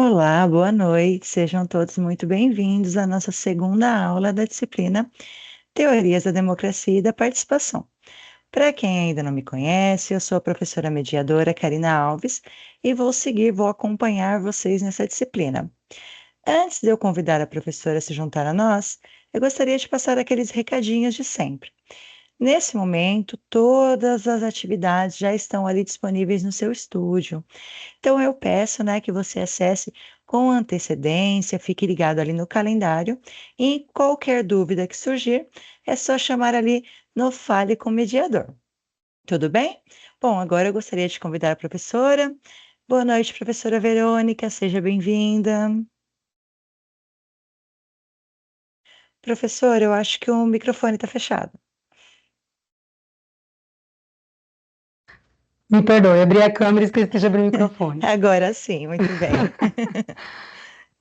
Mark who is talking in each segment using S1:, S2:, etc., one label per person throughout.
S1: Olá, boa noite. Sejam todos muito bem-vindos à nossa segunda aula da disciplina Teorias da Democracia e da Participação. Para quem ainda não me conhece, eu sou a professora mediadora Karina Alves e vou acompanhar vocês nessa disciplina. Antes de eu convidar a professora a se juntar a nós, eu gostaria de passar aqueles recadinhos de sempre. Nesse momento, todas as atividades já estão ali disponíveis no seu estúdio. Então, eu peço, né, que você acesse com antecedência, fique ligado ali no calendário e qualquer dúvida que surgir, é só chamar ali no Fale com o Mediador. Tudo bem? Bom, agora eu gostaria de convidar a professora. Boa noite, professora Verônica, seja bem-vinda. Professora, eu acho que o microfone está fechado.
S2: Me perdoe, abri a câmera e esqueci de abrir o microfone.
S1: Agora sim, muito bem.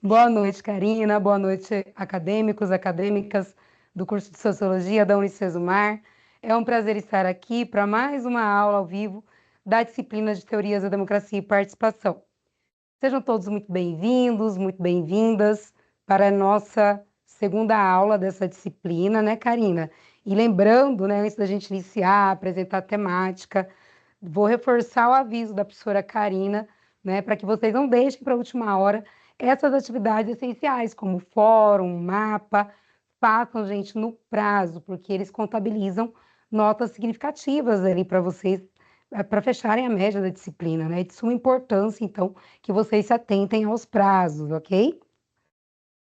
S2: Boa noite, Karina. Boa noite, acadêmicos, acadêmicas do curso de Sociologia da Unicesumar. É um prazer estar aqui para mais uma aula ao vivo da disciplina de Teorias da Democracia e Participação. Sejam todos muito bem-vindos, muito bem-vindas para a nossa segunda aula dessa disciplina, né, Karina? E lembrando, né, antes da gente iniciar, apresentar a temática, vou reforçar o aviso da professora Karina, né, para que vocês não deixem para a última hora essas atividades essenciais, como fórum, mapa, façam, gente, no prazo, porque eles contabilizam notas significativas ali para vocês, para fecharem a média da disciplina, né? É de suma importância, então, que vocês se atentem aos prazos, ok?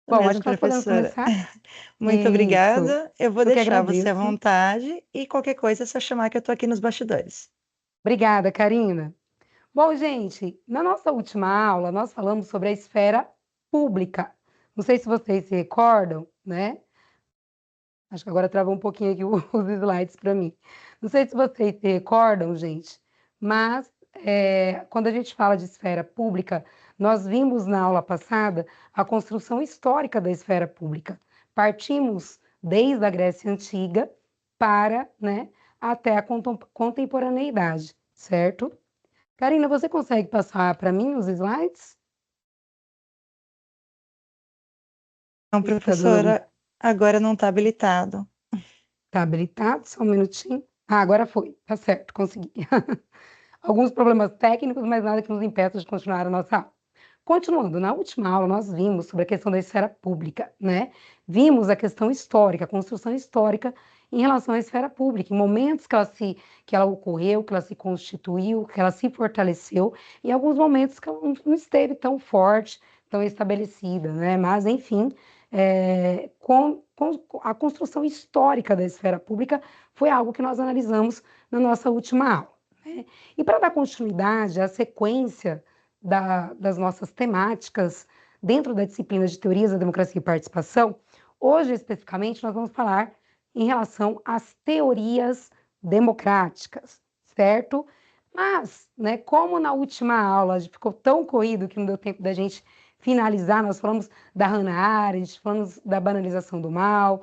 S2: Bom, acho
S1: Mesmo,
S2: que nós podemos
S1: professora.
S2: começar.
S1: Muito
S2: Isso,
S1: obrigada. Eu vou
S2: eu que
S1: deixar você à
S2: agradeço.
S1: vontade e qualquer coisa é só chamar que eu estou aqui nos bastidores.
S2: Obrigada, Karina. Bom, gente, na nossa última aula, nós falamos sobre a esfera pública. Não sei se vocês se recordam, né? Acho que agora travou um pouquinho aqui os slides para mim. Não sei se vocês se recordam, gente, mas quando a gente fala de esfera pública, nós vimos na aula passada a construção histórica da esfera pública. Partimos desde a Grécia Antiga para, né, até a contemporaneidade, certo? Karina, você consegue passar para mim os slides?
S1: Não,
S2: Não sei se está dando algum...
S1: professora, agora não está habilitado.
S2: Tá habilitado? Só um minutinho. Ah, agora foi. Tá certo, consegui. Alguns problemas técnicos, mas nada que nos impeça de continuar a nossa aula. Continuando, na última aula nós vimos sobre a questão da esfera pública, né? Vimos a questão histórica, a construção histórica em relação à esfera pública, em momentos que ela ocorreu, que ela se constituiu, que ela se fortaleceu, e em alguns momentos que ela não esteve tão forte, tão estabelecida, né? Mas, enfim, com a construção histórica da esfera pública foi algo que nós analisamos na nossa última aula, né? E para dar continuidade à sequência das nossas temáticas dentro da disciplina de Teorias da Democracia e Participação, hoje especificamente nós vamos falar em relação às teorias democráticas, certo? Mas, né, como na última aula ficou tão corrido que não deu tempo da gente finalizar, nós falamos da Hannah Arendt, falamos da banalização do mal,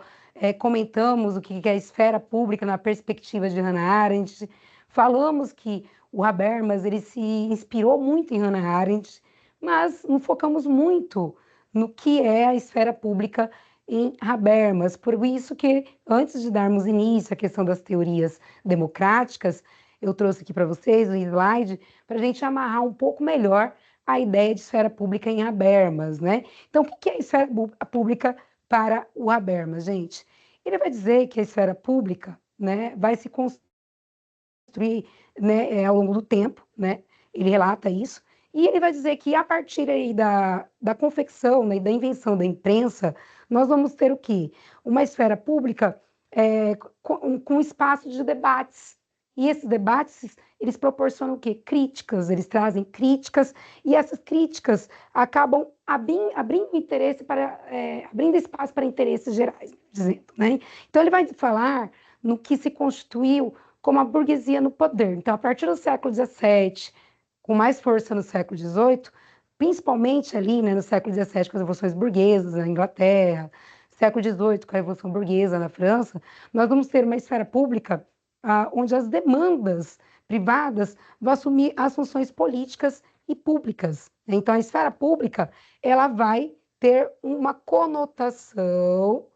S2: comentamos o que é a esfera pública na perspectiva de Hannah Arendt, falamos que o Habermas ele se inspirou muito em Hannah Arendt, mas não focamos muito no que é a esfera pública em Habermas. Por isso que, antes de darmos início à questão das teorias democráticas, eu trouxe aqui para vocês o slide para a gente amarrar um pouco melhor a ideia de esfera pública em Habermas, né? Então, o que é a esfera pública para o Habermas, gente? Ele vai dizer que a esfera pública, né, vai se construir, né, ao longo do tempo, né? Ele relata isso. E ele vai dizer que a partir aí da confecção, né, e da invenção da imprensa, nós vamos ter o quê? Uma esfera pública com espaço de debates. E esses debates, eles proporcionam o quê? Críticas, eles trazem críticas, e essas críticas acabam abrindo interesse abrindo espaço para interesses gerais, dizendo, né? Então ele vai falar no que se constituiu como a burguesia no poder. Então, a partir do século XVII, com mais força no século XVIII, principalmente ali, né, no século XVII, com as revoluções burguesas na Inglaterra, século XVIII, com a Revolução Burguesa na França, nós vamos ter uma esfera pública onde as demandas privadas vão assumir as funções políticas e públicas. Então, a esfera pública, ela vai ter uma conotação,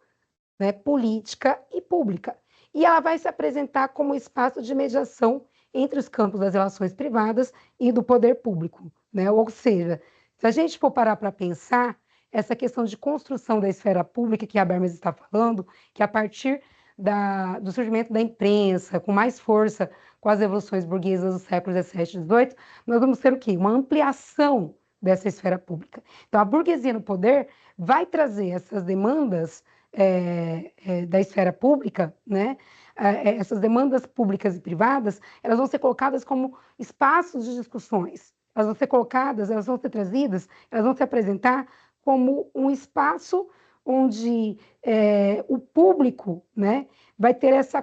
S2: né, política e pública. E ela vai se apresentar como espaço de mediação entre os campos das relações privadas e do poder público, né? Ou seja, se a gente for parar para pensar, essa questão de construção da esfera pública que a Bermas está falando, que a partir do surgimento da imprensa, com mais força, com as revoluções burguesas do século XVII e XVIII, nós vamos ter o quê? Uma ampliação dessa esfera pública. Então, a burguesia no poder vai trazer essas demandas da esfera pública, né? Essas demandas públicas e privadas, elas vão ser colocadas como espaços de discussões. Elas vão ser colocadas, elas vão ser trazidas, elas vão se apresentar como um espaço onde o público, né, vai ter essa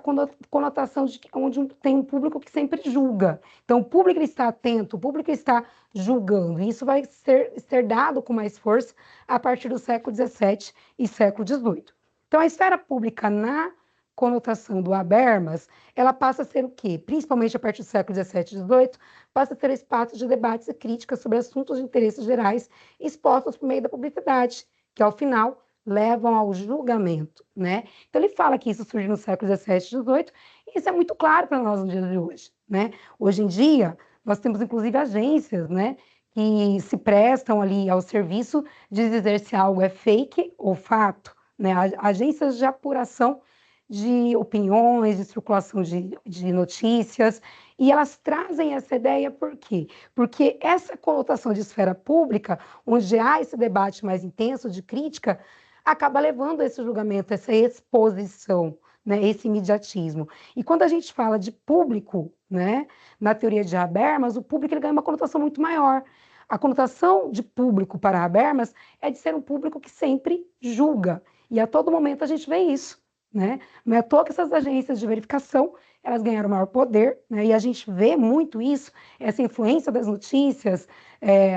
S2: conotação de que onde tem um público que sempre julga. Então, o público está atento, o público está julgando. E isso vai ser dado com mais força a partir do século XVII e século XVIII. Então, a esfera pública na conotação do Habermas, ela passa a ser o quê? Principalmente a partir do século XVII e XVIII, passa a ser espaço de debates e críticas sobre assuntos de interesses gerais expostos por meio da publicidade, que, ao final, levam ao julgamento, né? Então, ele fala que isso surge no século XVII e XVIII, e isso é muito claro para nós no dia de hoje, né? Hoje em dia, nós temos, inclusive, agências, né, que se prestam ali ao serviço de dizer se algo é fake ou fato, né? Agências de apuração de opiniões, de circulação de notícias, e elas trazem essa ideia por quê? Porque essa conotação de esfera pública, onde há esse debate mais intenso de crítica, acaba levando a esse julgamento, essa exposição, né, esse imediatismo. E quando a gente fala de público, né, na teoria de Habermas, o público ele ganha uma conotação muito maior. A conotação de público para Habermas é de ser um público que sempre julga. E a todo momento a gente vê isso, né? Não é à toa que essas agências de verificação elas ganharam maior poder, né? E a gente vê muito isso, essa influência das notícias,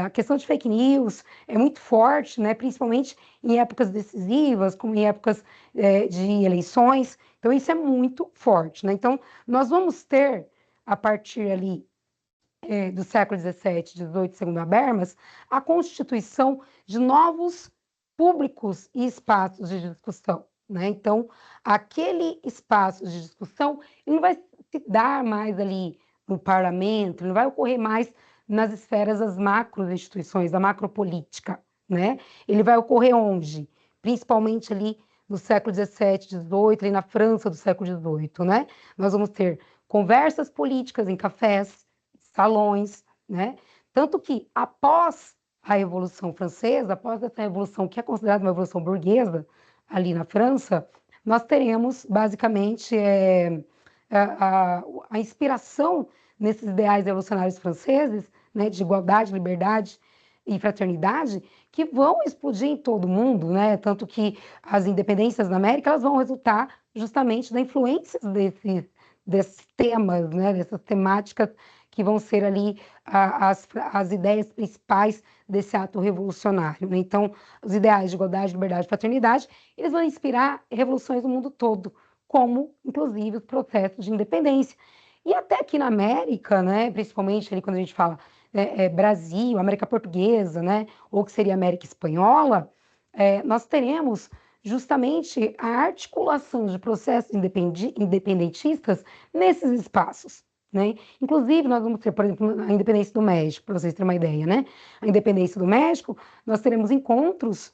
S2: a questão de fake news é muito forte, né? Principalmente em épocas decisivas, como em épocas de eleições. Então, isso é muito forte, né? Então, nós vamos ter, a partir ali do século XVII, XVIII, segundo Habermas, a constituição de novos públicos e espaços de discussão, né? Então, aquele espaço de discussão ele não vai se dar mais ali no parlamento, não vai ocorrer mais nas esferas das macro-instituições, da macropolítica, né? Ele vai ocorrer onde? Principalmente ali no século XVII, XVIII, ali na França do século XVIII, né? Nós vamos ter conversas políticas em cafés, salões, né? Tanto que após a Revolução Francesa, após essa revolução que é considerada uma revolução burguesa ali na França, nós teremos basicamente a inspiração nesses ideais revolucionários franceses, né, de igualdade, liberdade e fraternidade, que vão explodir em todo o mundo, né? Tanto que as independências da América elas vão resultar justamente da influência desses temas, né, dessas temáticas que vão ser ali as ideias principais desse ato revolucionário, né? Então, os ideais de igualdade, liberdade e fraternidade, eles vão inspirar revoluções no mundo todo, como, inclusive, os processos de independência. E até aqui na América, né, principalmente ali quando a gente fala Brasil, América Portuguesa, né, ou que seria América Espanhola, nós teremos justamente a articulação de processos independentistas nesses espaços, né? Inclusive, nós vamos ter, por exemplo, a independência do México, para vocês terem uma ideia, né? A independência do México, nós teremos encontros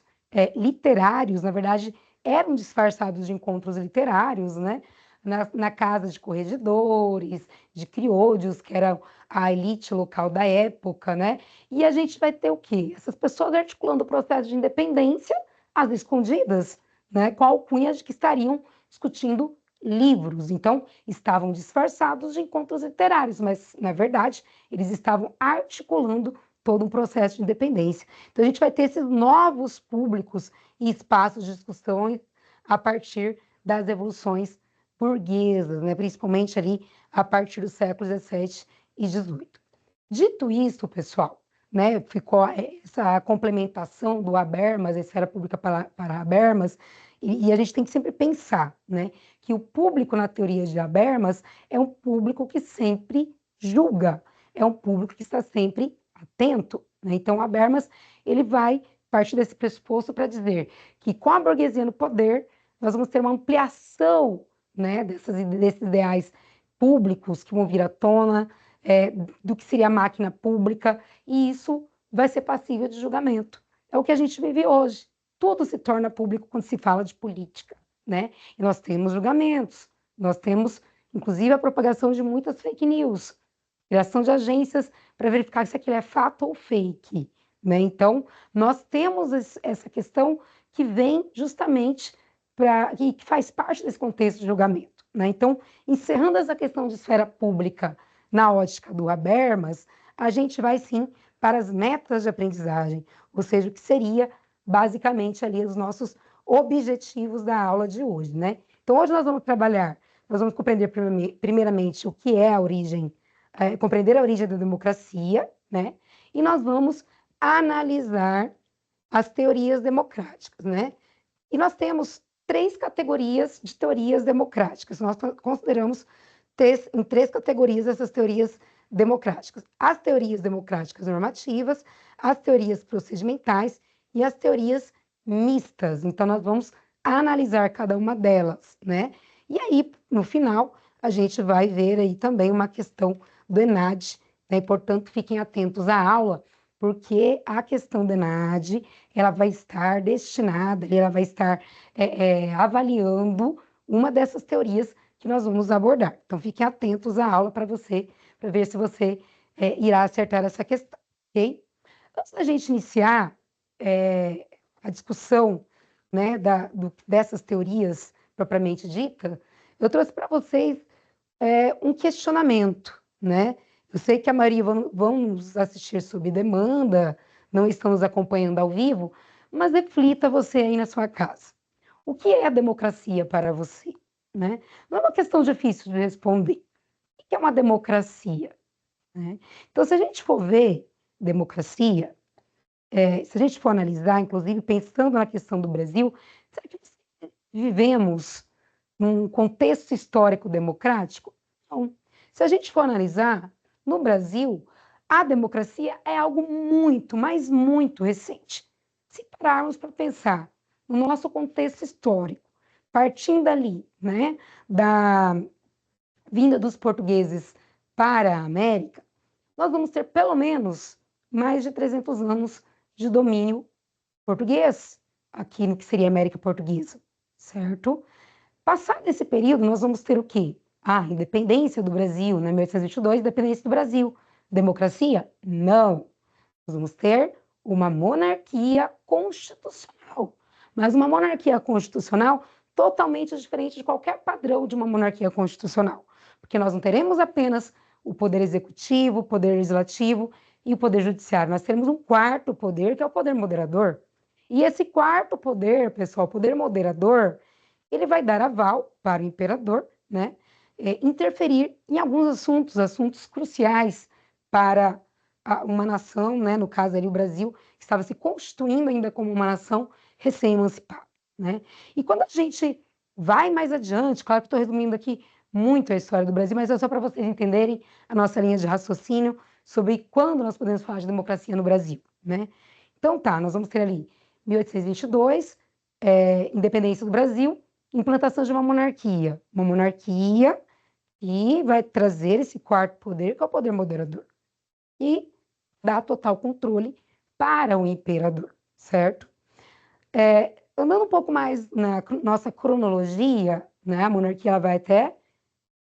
S2: literários, na verdade, eram disfarçados de encontros literários, né? Na casa de corregedores, de criollos, que era a elite local da época, né? E a gente vai ter o quê? Essas pessoas articulando o processo de independência às escondidas, né? Com a alcunha de que estariam discutindo livros. Então, estavam disfarçados de encontros literários, mas, na verdade, eles estavam articulando todo um processo de independência. Então, a gente vai ter esses novos públicos e espaços de discussão a partir das revoluções burguesas, né? Principalmente ali a partir do século XVII e XVIII. Dito isso, pessoal, né, ficou essa complementação do Habermas, a esfera pública para Habermas, e a gente tem que sempre pensar, né, que o público na teoria de Habermas é um público que sempre julga, é um público que está sempre atento, né? Então, o Habermas ele vai partir desse pressuposto para dizer que com a burguesia no poder, nós vamos ter uma ampliação, né, desses ideais públicos que vão vir à tona, do que seria a máquina pública, e isso vai ser passível de julgamento. É o que a gente vive hoje. Tudo se torna público quando se fala de política, né? E nós temos julgamentos, nós temos, inclusive, a propagação de muitas fake news, criação de agências para verificar se aquilo é fato ou fake, né? Então, nós temos essa questão que vem justamente que faz parte desse contexto de julgamento, né? Então, encerrando essa questão de esfera pública na ótica do Habermas, a gente vai sim para as metas de aprendizagem, ou seja, o que seria basicamente ali os nossos objetivos da aula de hoje, né? Então, hoje nós vamos trabalhar, nós vamos compreender primeiramente o que é a origem, compreender a origem da democracia, né? E nós vamos analisar as teorias democráticas, né? E nós temos 3 categorias de teorias democráticas. Nós consideramos em 3 categorias essas teorias democráticas: as teorias democráticas normativas, as teorias procedimentais e as teorias mistas. Então, nós vamos analisar cada uma delas, né? E aí, no final, a gente vai ver aí também uma questão do ENAD, né? Portanto, fiquem atentos à aula, porque a questão do ENAD, ela vai estar destinada, ela vai estar avaliando uma dessas teorias que nós vamos abordar. Então, fiquem atentos à aula para ver se você irá acertar essa questão, ok? Antes da gente iniciar a discussão, né, dessas teorias propriamente dita, eu trouxe para vocês um questionamento, né? Eu sei que a maioria vão nos assistir sob demanda, não estão nos acompanhando ao vivo, mas reflita você aí na sua casa. O que é a democracia para você? Né? Não é uma questão difícil de responder. O que é uma democracia? Né? Então, se a gente for ver democracia, se a gente for analisar, inclusive pensando na questão do Brasil, será que vivemos num contexto histórico democrático? Não. Se a gente for analisar, no Brasil, a democracia é algo muito, mas muito recente. Se pararmos para pensar no nosso contexto histórico, partindo ali, né, da vinda dos portugueses para a América, nós vamos ter pelo menos mais de 300 anos de domínio português aqui no que seria a América Portuguesa, certo? Passado esse período, nós vamos ter o quê? A independência do Brasil, né? 1822, independência do Brasil. Democracia? Não. Nós vamos ter uma monarquia constitucional. Mas uma monarquia constitucional totalmente diferente de qualquer padrão de uma monarquia constitucional. Porque nós não teremos apenas o poder executivo, o poder legislativo e o poder judiciário. Nós teremos um quarto poder, que é o poder moderador. E esse quarto poder, pessoal, o poder moderador, ele vai dar aval para o imperador, né, interferir em alguns assuntos cruciais para uma nação, né, no caso ali o Brasil, que estava se constituindo ainda como uma nação recém-emancipada, né? E quando a gente vai mais adiante, claro que estou resumindo aqui muito a história do Brasil, mas é só para vocês entenderem a nossa linha de raciocínio sobre quando nós podemos falar de democracia no Brasil, né? Então tá, nós vamos ter ali 1822, independência do Brasil, implantação de uma monarquia que vai trazer esse quarto poder, que é o poder moderador, e dá total controle para o imperador, certo? Andando um pouco mais na nossa cronologia, né, a monarquia ela vai até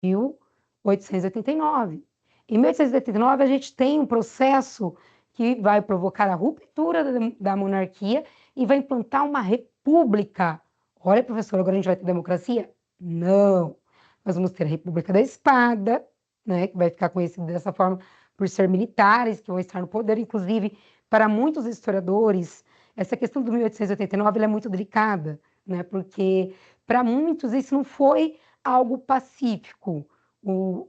S2: 1889. Em 1889, a gente tem um processo que vai provocar a ruptura da monarquia e vai implantar uma república. Olha, professor, agora a gente vai ter democracia? Não. Nós vamos ter a República da Espada, né, que vai ficar conhecida dessa forma por ser militares que vão estar no poder. Inclusive, para muitos historiadores, essa questão do 1889 ela é muito delicada, né, porque para muitos isso não foi algo pacífico. O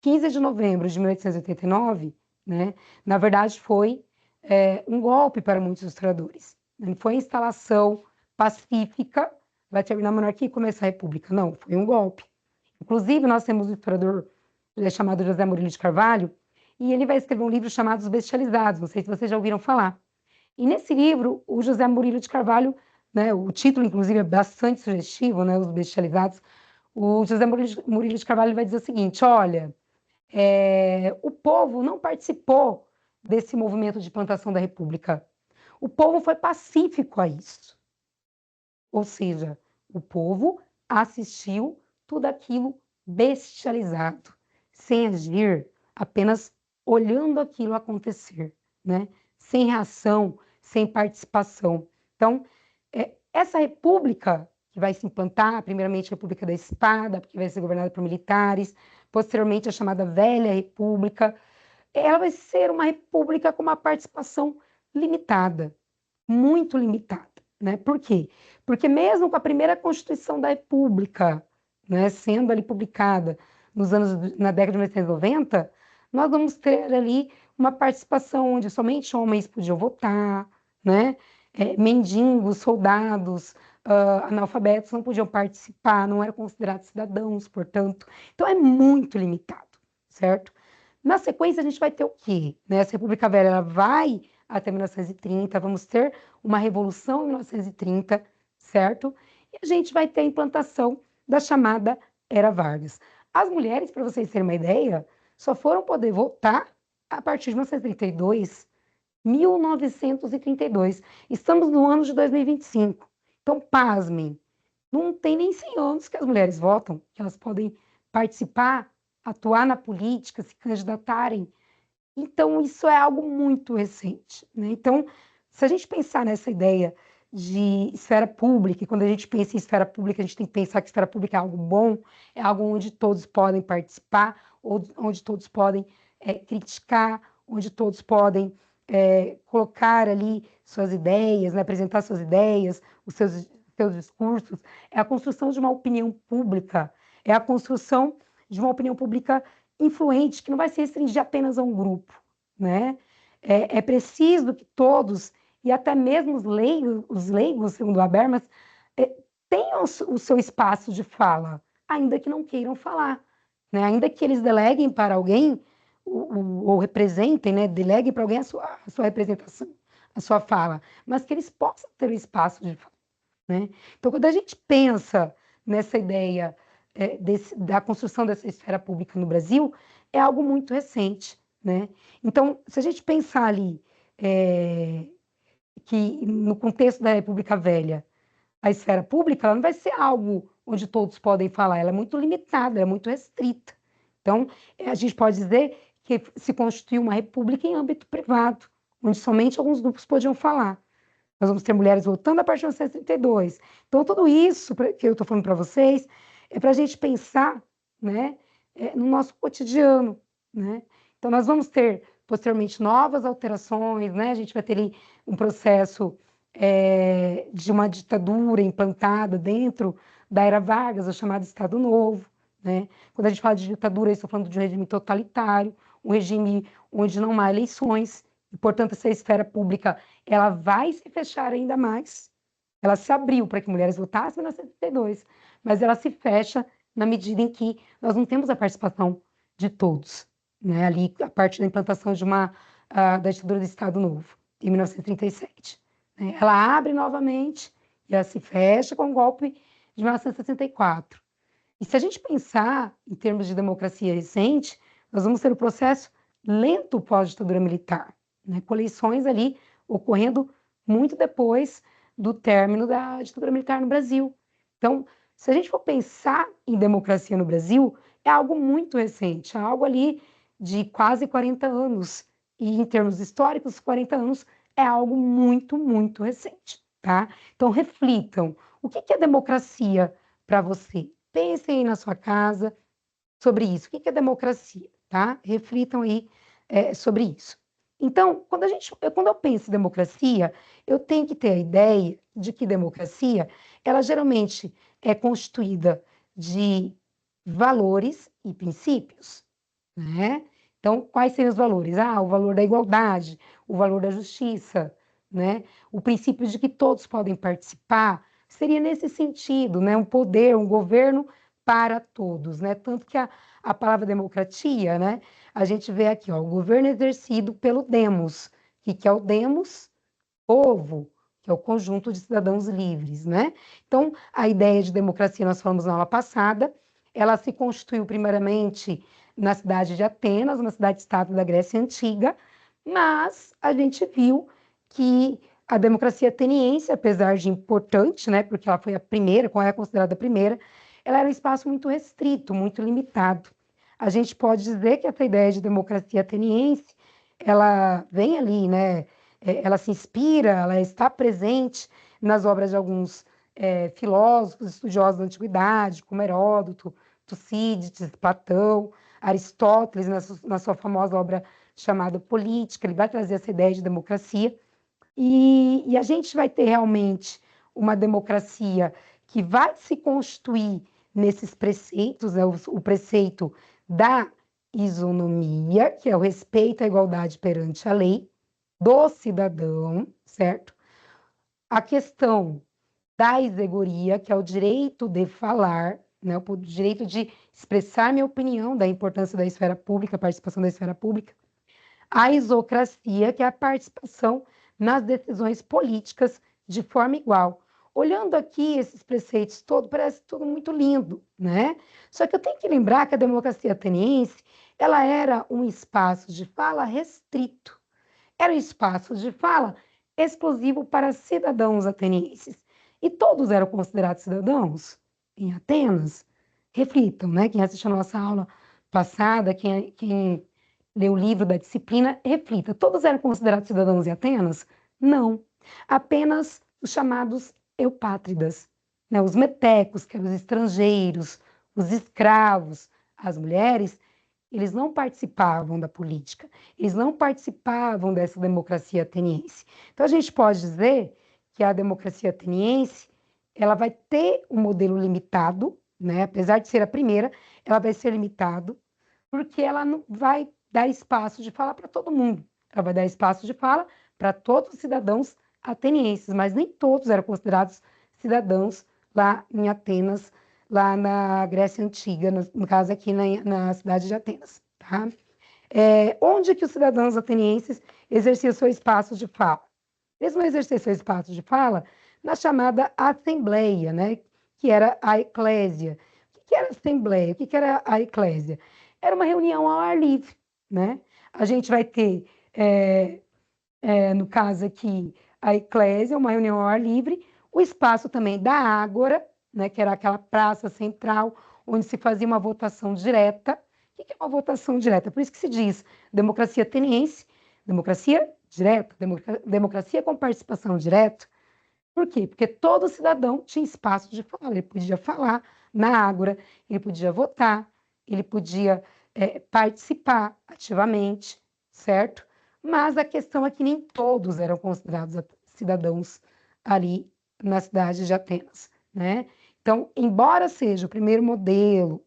S2: 15 de novembro de 1889, né, na verdade, foi um golpe para muitos historiadores. Não foi a instalação pacífica, vai terminar a monarquia e começar a república. Não, foi um golpe. Inclusive, nós temos um historiador chamado José Murilo de Carvalho, e ele vai escrever um livro chamado Os Bestializados, não sei se vocês já ouviram falar. E nesse livro, o José Murilo de Carvalho, né, o título, inclusive, é bastante sugestivo, né, Os Bestializados, o José Murilo de Carvalho vai dizer o seguinte: olha, o povo não participou desse movimento de plantação da República. O povo foi pacífico a isso. Ou seja, o povo assistiu tudo aquilo bestializado, sem agir, apenas olhando aquilo acontecer, né? Sem reação, sem participação. Então, essa república que vai se implantar, primeiramente a República da Espada, porque vai ser governada por militares, posteriormente a chamada Velha República, ela vai ser uma república com uma participação limitada, muito limitada, né? Por quê? Porque mesmo com a primeira Constituição da República, né, sendo ali publicada na década de 1990, nós vamos ter ali uma participação onde somente homens podiam votar, né? Mendigos, soldados, analfabetos não podiam participar, não eram considerados cidadãos, portanto. Então é muito limitado, certo? Na sequência, a gente vai ter o quê? Né? Essa República Velha ela vai até 1930, vamos ter uma revolução em 1930, certo? E a gente vai ter a implantação da chamada Era Vargas. As mulheres, para vocês terem uma ideia, só foram poder votar a partir de 1932, 1932. Estamos no ano de 2025. Então, pasmem, não tem nem 100 anos que as mulheres votam, que elas podem participar, atuar na política, se candidatarem. Então, isso é algo muito recente, né? Então, se a gente pensar nessa ideia de esfera pública, e quando a gente pensa em esfera pública, a gente tem que pensar que esfera pública é algo bom, é algo onde todos podem participar, onde todos podem criticar, onde todos podem colocar ali suas ideias, né? Apresentar suas ideias, os seus discursos. É a construção de uma opinião pública, é a construção de uma opinião pública influente, que não vai se restringir apenas a um grupo, né? É preciso que todos, e até mesmo os leigos segundo Habermas, tenham o seu espaço de fala, ainda que não queiram falar, né? Ainda que eles deleguem para alguém, ou representem, né? Deleguem para alguém a sua representação, a sua fala, mas que eles possam ter o espaço de fala, né? Então, quando a gente pensa nessa ideia da construção dessa esfera pública no Brasil, é algo muito recente, né? Então, se a gente pensar ali que no contexto da República Velha, a esfera pública ela não vai ser algo onde todos podem falar, ela é muito limitada, ela é muito restrita. Então, a gente pode dizer que se constituiu uma república em âmbito privado, onde somente alguns grupos podiam falar. Nós vamos ter mulheres votando a partir de 1932. Então, tudo isso que eu estou falando para vocês é para a gente pensar, né, no nosso cotidiano, né? Então, nós vamos ter, posteriormente, novas alterações, né? A gente vai ter ali um processo de uma ditadura implantada dentro da Era Vargas, o chamado Estado Novo, né? Quando a gente fala de ditadura, eu estou falando de um regime totalitário, um regime onde não há eleições, e, portanto, essa esfera pública ela vai se fechar ainda mais. Ela se abriu para que mulheres votassem em 1932, mas ela se fecha na medida em que nós não temos a participação de todos, né? Ali, a partir da implantação da ditadura do Estado Novo, em 1937. Né? Ela abre novamente e ela se fecha com o golpe de 1964. E se a gente pensar em termos de democracia recente, nós vamos ter o processo lento pós-ditadura militar, né? Com eleições ali ocorrendo muito depois do término da ditadura militar no Brasil. Então, se a gente for pensar em democracia no Brasil, é algo muito recente, é algo ali de quase 40 anos. E em termos históricos, 40 anos é algo muito, muito recente, tá? Então, reflitam. O que é democracia para você? Pensem aí na sua casa sobre isso. O que é democracia, tá? Reflitam aí sobre isso. Então, quando eu penso em democracia, eu tenho que ter a ideia de que democracia, ela geralmente é constituída de valores e princípios, né? Então, quais seriam os valores? O valor da igualdade, o valor da justiça, né? O princípio de que todos podem participar, seria nesse sentido, né? Um poder, um governo para todos, né? Tanto que a palavra democracia, né? A gente vê aqui, ó, o governo exercido pelo demos. O que é o demos? Povo, que é o conjunto de cidadãos livres, né? Então, a ideia de democracia, nós falamos na aula passada, ela se constituiu primeiramente na cidade de Atenas, uma cidade-estado da Grécia Antiga, mas a gente viu que a democracia ateniense, apesar de importante, né, porque ela foi a primeira, como é considerada a primeira, ela era um espaço muito restrito, muito limitado. A gente pode dizer que essa ideia de democracia ateniense, ela vem ali, né, ela se inspira, ela está presente nas obras de alguns filósofos, estudiosos da antiguidade, como Heródoto, Tucídides, Platão, Aristóteles, na sua famosa obra chamada Política, ele vai trazer essa ideia de democracia, e a gente vai ter realmente uma democracia que vai se constituir nesses preceitos, né? O preceito da isonomia, que é o respeito à igualdade perante a lei do cidadão, certo? A questão da isegoria, que é o direito de falar, né? O direito de expressar minha opinião, da importância da esfera pública, a participação da esfera pública. A isocracia, que é a participação nas decisões políticas de forma igual. Olhando aqui esses preceitos todos, parece tudo muito lindo, né? Só que eu tenho que lembrar que a democracia ateniense, ela era um espaço de fala restrito. Era um espaço de fala exclusivo para cidadãos atenienses. E todos eram considerados cidadãos em Atenas. Reflitam, né? Quem assistiu a nossa aula passada, quem lê o livro da disciplina, reflita. Todos eram considerados cidadãos em Atenas? Não. Apenas os chamados eupátridas, né? Os metecos, que eram os estrangeiros, os escravos, as mulheres, eles não participavam da política, eles não participavam dessa democracia ateniense. Então, a gente pode dizer que a democracia ateniense ela vai ter um modelo limitado, né? Apesar de ser a primeira, ela vai ser limitado, porque ela não vai dar espaço de fala para todo mundo. Ela vai dar espaço de fala para todos os cidadãos atenienses, mas nem todos eram considerados cidadãos lá em Atenas, lá na Grécia Antiga, no caso aqui na cidade de Atenas. Tá? Onde que os cidadãos atenienses exerciam seu espaço de fala? Eles vão exercer seu espaço de fala na chamada assembleia, né? Que era a eclésia. O que era a assembleia? O que era a eclésia? Era uma reunião ao ar livre, né? A gente vai ter, no caso aqui, a eclésia, uma reunião ao ar livre, o espaço também da ágora, né? Que era aquela praça central onde se fazia uma votação direta. O que é uma votação direta? Por isso que se diz democracia ateniense, democracia direta, democracia com participação direta. Por quê? Porque todo cidadão tinha espaço de falar, ele podia falar na ágora, ele podia votar, ele podia participar ativamente, certo? Mas a questão é que nem todos eram considerados cidadãos ali na cidade de Atenas, né? Então, embora seja o primeiro modelo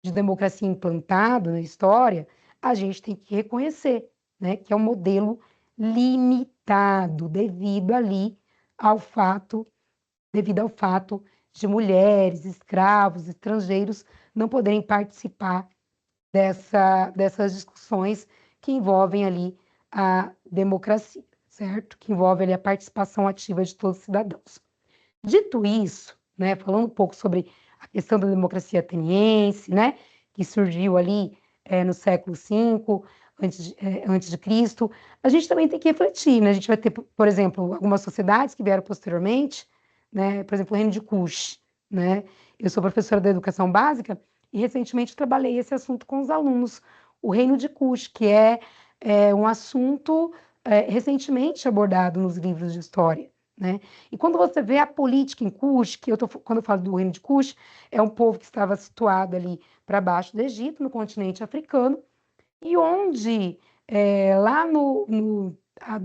S2: de democracia implantado na história, a gente tem que reconhecer, né, que é um modelo limitado devido ao fato de mulheres, escravos, estrangeiros não poderem participar dessas discussões que envolvem ali a democracia, certo? Que envolve ali a participação ativa de todos os cidadãos. Dito isso, né, falando um pouco sobre a questão da democracia ateniense, né, que surgiu ali no século V antes de Cristo, a gente também tem que refletir, né? A gente vai ter, por exemplo, algumas sociedades que vieram posteriormente, né, por exemplo, o Reino de Kush, né? Eu sou professora da educação básica e recentemente trabalhei esse assunto com os alunos, o Reino de Kush, que é um assunto recentemente abordado nos livros de história. Né? E quando você vê a política em Kush, quando eu falo do reino de Kush, é um povo que estava situado ali para baixo do Egito, no continente africano, e onde lá há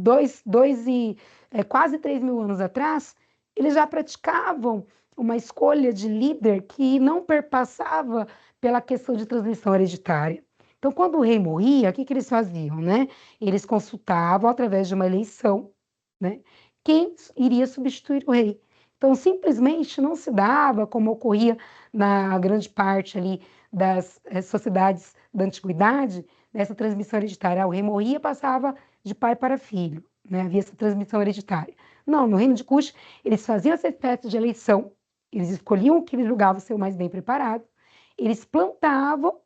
S2: quase 3.000 anos atrás, eles já praticavam uma escolha de líder que não perpassava pela questão de transmissão hereditária. Então, quando o rei morria, o que eles faziam? Né? Eles consultavam através de uma eleição, né? Quem iria substituir o rei. Então, simplesmente não se dava, como ocorria na grande parte ali das sociedades da antiguidade, essa transmissão hereditária. O rei morria, passava de pai para filho, né? Havia essa transmissão hereditária. Não, no reino de Cush, eles faziam essa espécie de eleição, eles escolhiam o que eles julgavam ser o mais bem preparado, eles plantavam,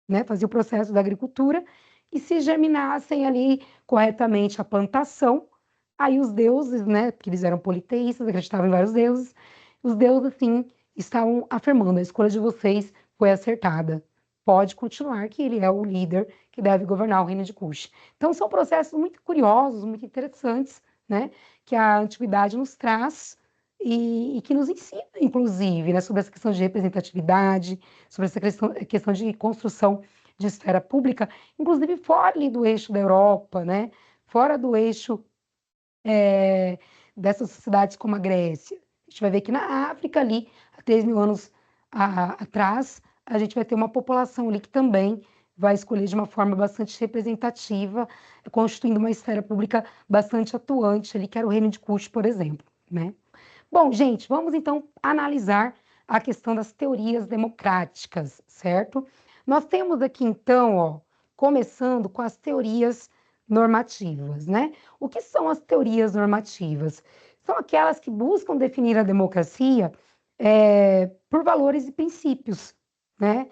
S2: né, faziam o processo da agricultura, e se germinassem ali corretamente a plantação, aí os deuses, né, porque eles eram politeístas, acreditavam em vários deuses, os deuses, assim, estavam afirmando, a escolha de vocês foi acertada. Pode continuar que ele é o líder que deve governar o reino de Cush. Então, são processos muito curiosos, muito interessantes, né, que a antiguidade nos traz e que nos ensina, inclusive, né, sobre essa questão de representatividade, sobre essa questão de construção de esfera pública, inclusive fora ali do eixo da Europa, né, fora do eixo dessas sociedades como a Grécia. A gente vai ver que na África, ali, há 3.000 anos atrás, a gente vai ter uma população ali que também vai escolher de uma forma bastante representativa, constituindo uma esfera pública bastante atuante ali, que era o Reino de Kush, por exemplo, né? Bom, gente, vamos então analisar a questão das teorias democráticas, certo? Nós temos aqui então, ó, começando com as teorias normativas, né? O que são as teorias normativas? São aquelas que buscam definir a democracia por valores e princípios, né?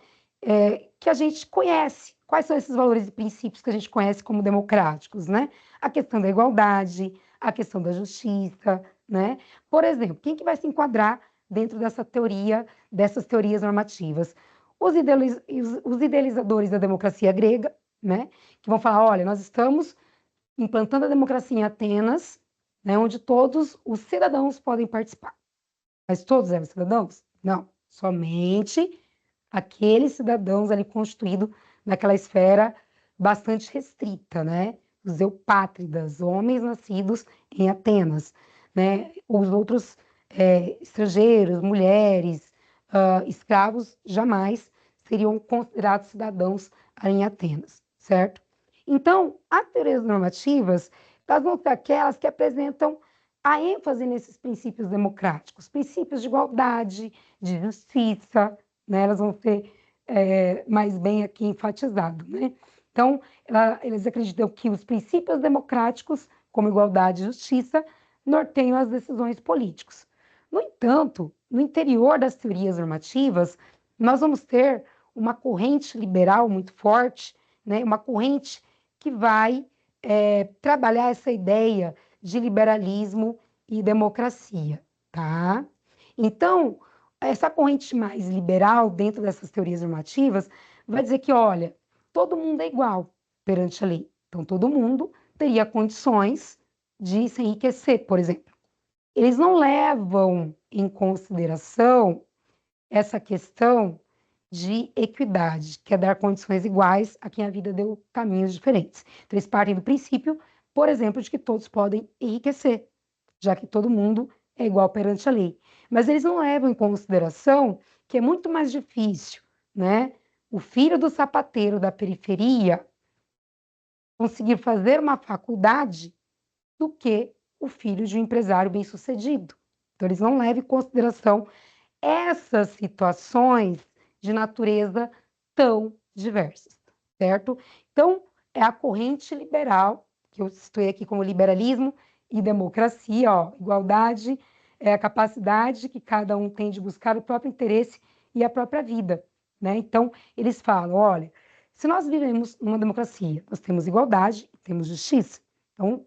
S2: Que a gente conhece. Quais são esses valores e princípios que a gente conhece como democráticos, né? A questão da igualdade, a questão da justiça, né? Por exemplo, quem que vai se enquadrar dentro dessa teoria, dessas teorias normativas? Os idealizadores da democracia grega, né? Que vão falar, olha, nós estamos implantando a democracia em Atenas, né? Onde todos os cidadãos podem participar. Mas todos eram cidadãos? Não, somente aqueles cidadãos ali constituídos naquela esfera bastante restrita, né? Os eupátridas, homens nascidos em Atenas, né? Os outros estrangeiros, mulheres, escravos, jamais seriam considerados cidadãos ali em Atenas, certo? Então, as teorias normativas, elas vão ser aquelas que apresentam a ênfase nesses princípios democráticos, princípios de igualdade, de justiça, né? Elas vão ser mais bem aqui enfatizados, né? Então, eles acreditam que os princípios democráticos, como igualdade e justiça, norteiam as decisões políticas. No entanto, no interior das teorias normativas, nós vamos ter uma corrente liberal muito forte, né? Uma corrente que vai trabalhar essa ideia de liberalismo e democracia, tá? Então, essa corrente mais liberal dentro dessas teorias normativas vai dizer que, olha, todo mundo é igual perante a lei. Então, todo mundo teria condições de se enriquecer, por exemplo. Eles não levam em consideração essa questão de equidade, que é dar condições iguais a quem a vida deu caminhos diferentes. Então, eles partem do princípio, por exemplo, de que todos podem enriquecer, já que todo mundo é igual perante a lei. Mas eles não levam em consideração que é muito mais difícil, né? O filho do sapateiro da periferia conseguir fazer uma faculdade do que o filho de um empresário bem-sucedido. Então, eles não levam em consideração essas situações de natureza tão diversas, certo? Então, é a corrente liberal, que eu citei aqui como liberalismo e democracia, ó, igualdade é a capacidade que cada um tem de buscar o próprio interesse e a própria vida, né? Então, eles falam, olha, se nós vivemos numa democracia, nós temos igualdade, temos justiça. Então,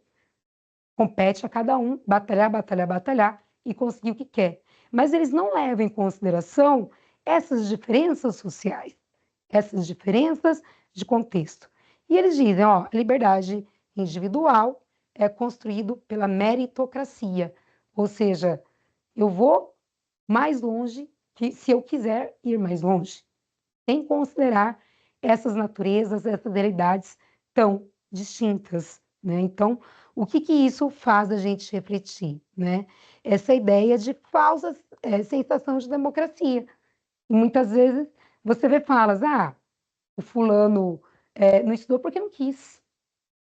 S2: compete a cada um batalhar, batalhar, batalhar e conseguir o que quer. Mas eles não levam em consideração essas diferenças sociais, essas diferenças de contexto. E eles dizem, ó, a liberdade individual é construído pela meritocracia, ou seja, eu vou mais longe se eu quiser ir mais longe, sem considerar essas naturezas, essas realidades tão distintas, né? Então, o que que isso faz a gente refletir, né? Essa ideia de falsa sensação de democracia. E muitas vezes você vê falas, o fulano não estudou porque não quis,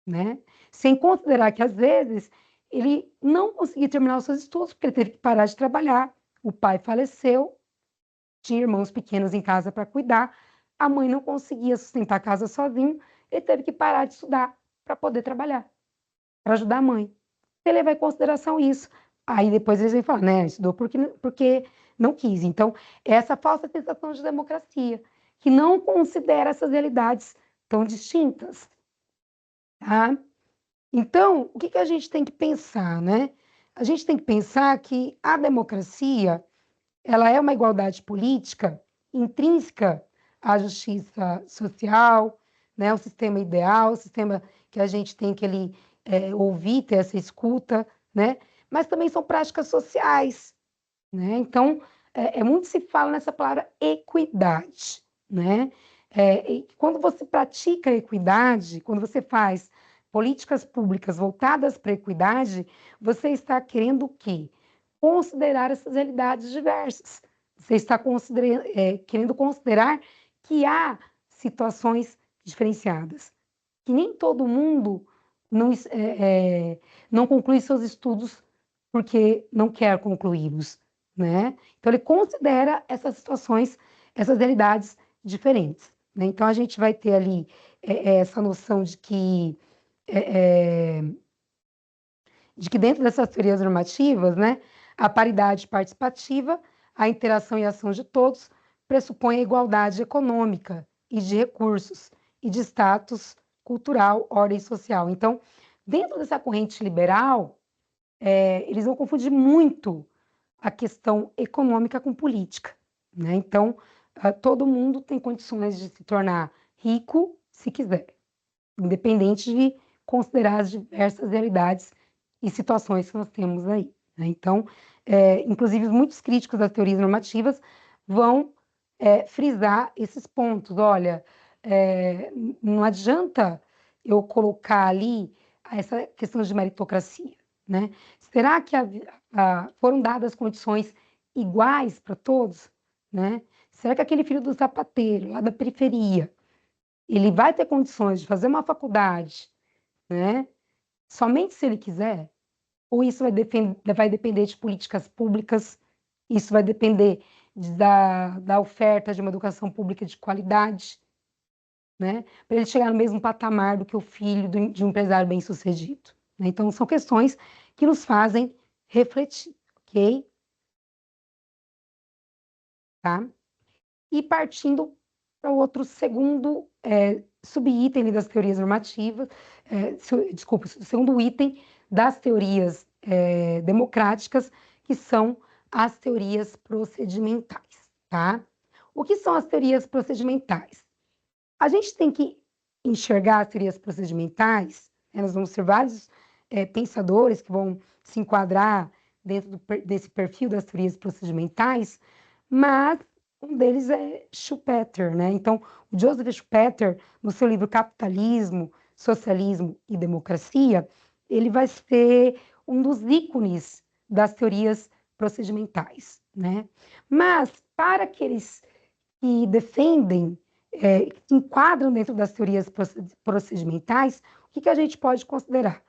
S2: né? Sem considerar que às vezes ele não conseguia terminar os seus estudos, porque ele teve que parar de trabalhar, o pai faleceu, tinha irmãos pequenos em casa para cuidar, a mãe não conseguia sustentar a casa sozinho, ele teve que parar de estudar para poder trabalhar, para ajudar a mãe. Se ele levar em consideração isso, aí depois eles vêm falar, né, estudou porque não quis. Então, essa falsa sensação de democracia, que não considera essas realidades tão distintas, tá? Então, o que que a gente tem que pensar, né? A gente tem que pensar que a democracia, ela é uma igualdade política intrínseca à justiça social, né? O sistema ideal, o sistema que a gente tem que ele, ouvir, ter essa escuta, né? Mas também são práticas sociais, né? Então, muito se fala nessa palavra equidade, né? E quando você pratica a equidade, quando você faz políticas públicas voltadas para a equidade, você está querendo o quê? Considerar essas realidades diversas. Você está querendo considerar que há situações diferenciadas, que nem todo mundo não conclui seus estudos porque não quer concluí-los, né? Então ele considera essas situações, essas realidades diferentes, né? Então a gente vai ter ali essa noção é, é, de que dentro dessas teorias normativas, né, a paridade participativa, a interação e ação de todos pressupõe a igualdade econômica e de recursos e de status cultural, ordem social. Então, dentro dessa corrente liberal, eles vão confundir muito a questão econômica com política, né? Então, todo mundo tem condições de se tornar rico se quiser, independente de considerar as diversas realidades e situações que nós temos aí, né? Então, inclusive, muitos críticos das teorias normativas vão frisar esses pontos. Olha, não adianta eu colocar ali essa questão de meritocracia, né? Será que foram dadas condições iguais para todos, né? Será que aquele filho do sapateiro, lá da periferia, ele vai ter condições de fazer uma faculdade, né? Somente se ele quiser? Ou isso vai depender de políticas públicas, isso vai depender da oferta de uma educação pública de qualidade, né? Para ele chegar no mesmo patamar do que o filho de um empresário bem-sucedido, né? Então, são questões que nos fazem refletir, ok? Tá? E partindo para o outro segundo subitem ali das teorias normativas, desculpa, o segundo item das teorias democráticas, que são as teorias procedimentais, tá? O que são as teorias procedimentais? A gente tem que enxergar as teorias procedimentais, né? Nós vamos ter vários pensadores que vão se enquadrar dentro desse perfil das teorias procedimentais, mas um deles é Schumpeter, né? Então, o Joseph Schumpeter, no seu livro Capitalismo, Socialismo e Democracia, ele vai ser um dos ícones das teorias procedimentais, né? Mas, para aqueles que defendem, que se enquadram dentro das teorias procedimentais, o que que a gente pode considerar?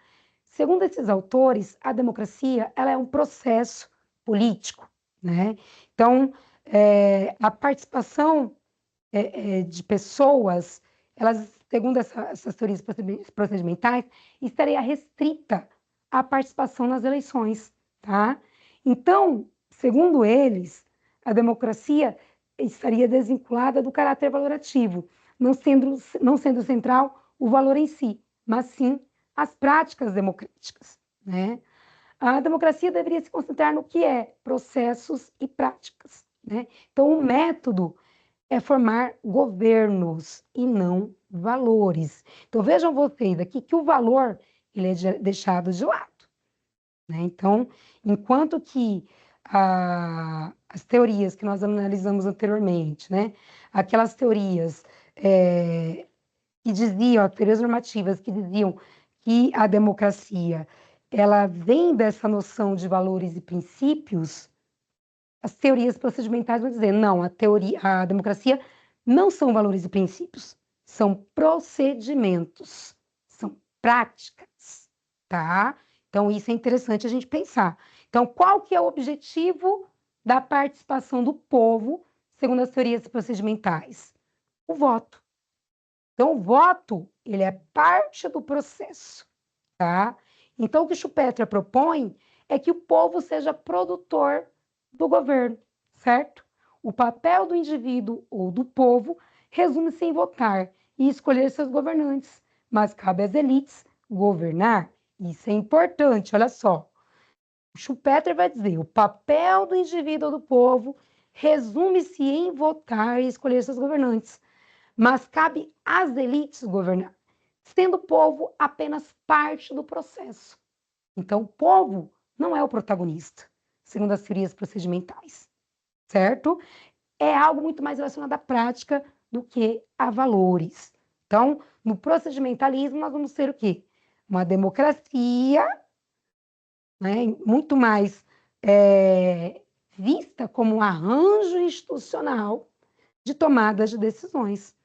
S2: Segundo esses autores, a democracia ela é um processo político, né? Então, a participação de pessoas, elas, segundo essas teorias procedimentais, estaria restrita à participação nas eleições, tá? Então, segundo eles, a democracia estaria desvinculada do caráter valorativo, não sendo central o valor em si, mas sim as práticas democráticas, né? A democracia deveria se concentrar no que é processos e práticas, né? Então, o método é formar governos e não valores. Então, vejam vocês aqui que o valor ele é deixado de lado, né? Então, enquanto que as teorias que nós analisamos anteriormente, né? Aquelas teorias que diziam, as teorias normativas que diziam que a democracia ela vem dessa noção de valores e princípios, as teorias procedimentais vão dizer, não, a democracia não são valores e princípios, são procedimentos, são práticas, tá? Então, isso é interessante a gente pensar. Então, qual que é o objetivo da participação do povo, segundo as teorias procedimentais? O voto. Então, o voto, ele é parte do processo, tá? Então, o que Schumpeter propõe é que o povo seja produtor do governo, certo? O papel do indivíduo ou do povo resume-se em votar e escolher seus governantes, mas cabe às elites governar. Isso é importante, olha só. O Schumpeter vai dizer: o papel do indivíduo ou do povo resume-se em votar e escolher seus governantes, mas cabe às elites governar, sendo o povo apenas parte do processo. Então, o povo não é o protagonista, segundo as teorias procedimentais, certo? É algo muito mais relacionado à prática do que a valores. Então, no procedimentalismo, nós vamos ter o quê? Uma democracia, né, muito mais vista como um arranjo institucional de tomadas de decisões.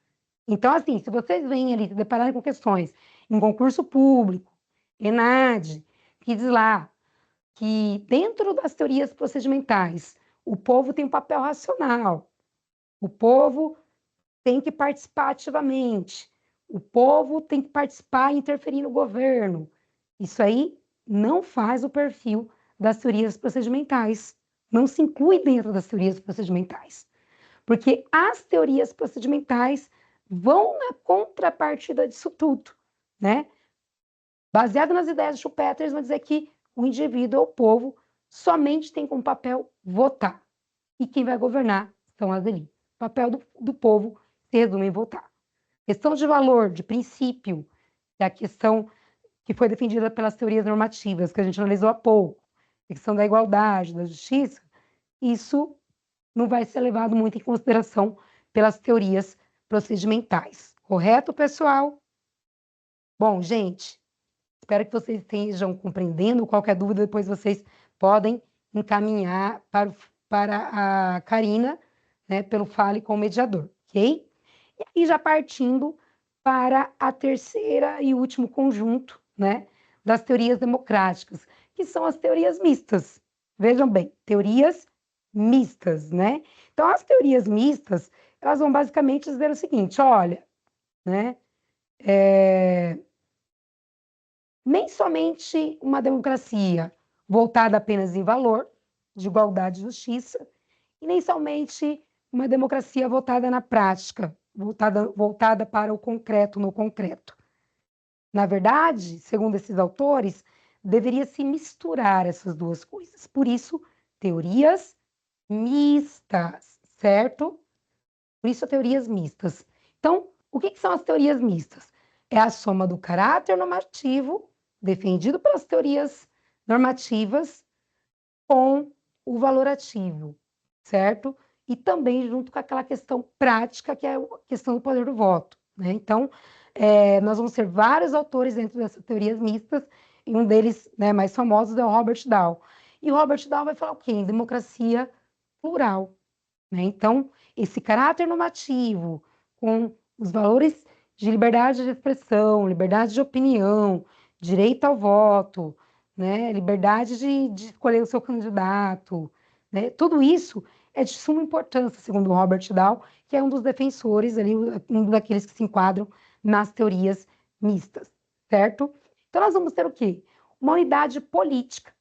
S2: Então, assim, se vocês vêm ali se depararem com questões em concurso público, ENAD, que diz lá que dentro das teorias procedimentais o povo tem um papel racional, o povo tem que participar ativamente, o povo tem que participar e interferir no governo. Isso aí não faz o perfil das teorias procedimentais, não se inclui dentro das teorias procedimentais. Porque as teorias procedimentais vão na contrapartida disso tudo, né? Baseado nas ideias de Schumpeter, eles vão dizer que o indivíduo ou o povo somente tem como papel votar. E quem vai governar são as elites. O papel do povo se resume em votar. Questão de valor, de princípio, é a questão que foi defendida pelas teorias normativas, que a gente analisou há pouco. A questão da igualdade, da justiça, isso não vai ser levado muito em consideração pelas teorias procedimentais. Correto, pessoal? Bom, gente, espero que vocês estejam compreendendo. Qualquer dúvida, depois vocês podem encaminhar para a Karina, né, pelo Fale com o Mediador, ok? E aí, já partindo para a terceira e último conjunto, né, das teorias democráticas, que são as teorias mistas. Vejam bem, teorias mistas, né? Então, as teorias mistas, elas vão basicamente dizer o seguinte: olha, né, nem somente uma democracia voltada apenas em valor, de igualdade e justiça, e nem somente uma democracia voltada na prática, voltada para o concreto, no concreto. Na verdade, segundo esses autores, deveria se misturar essas duas coisas. Por isso, teorias mistas, certo? Por isso, teorias mistas. Então, o que são as teorias mistas? É a soma do caráter normativo, defendido pelas teorias normativas, com o valorativo, certo? E também junto com aquela questão prática, que é a questão do poder do voto, né? Então, nós vamos ter vários autores dentro dessas teorias mistas, e um deles, né, mais famosos é o Robert Dahl. E o Robert Dahl vai falar o quê? Em democracia plural, né? Então, esse caráter normativo, com os valores de liberdade de expressão, liberdade de opinião, direito ao voto, né? Liberdade de escolher o seu candidato, né? Tudo isso é de suma importância, segundo o Robert Dahl, que é um dos defensores, ali, um daqueles que se enquadram nas teorias mistas, certo? Então, nós vamos ter o quê? Uma unidade política,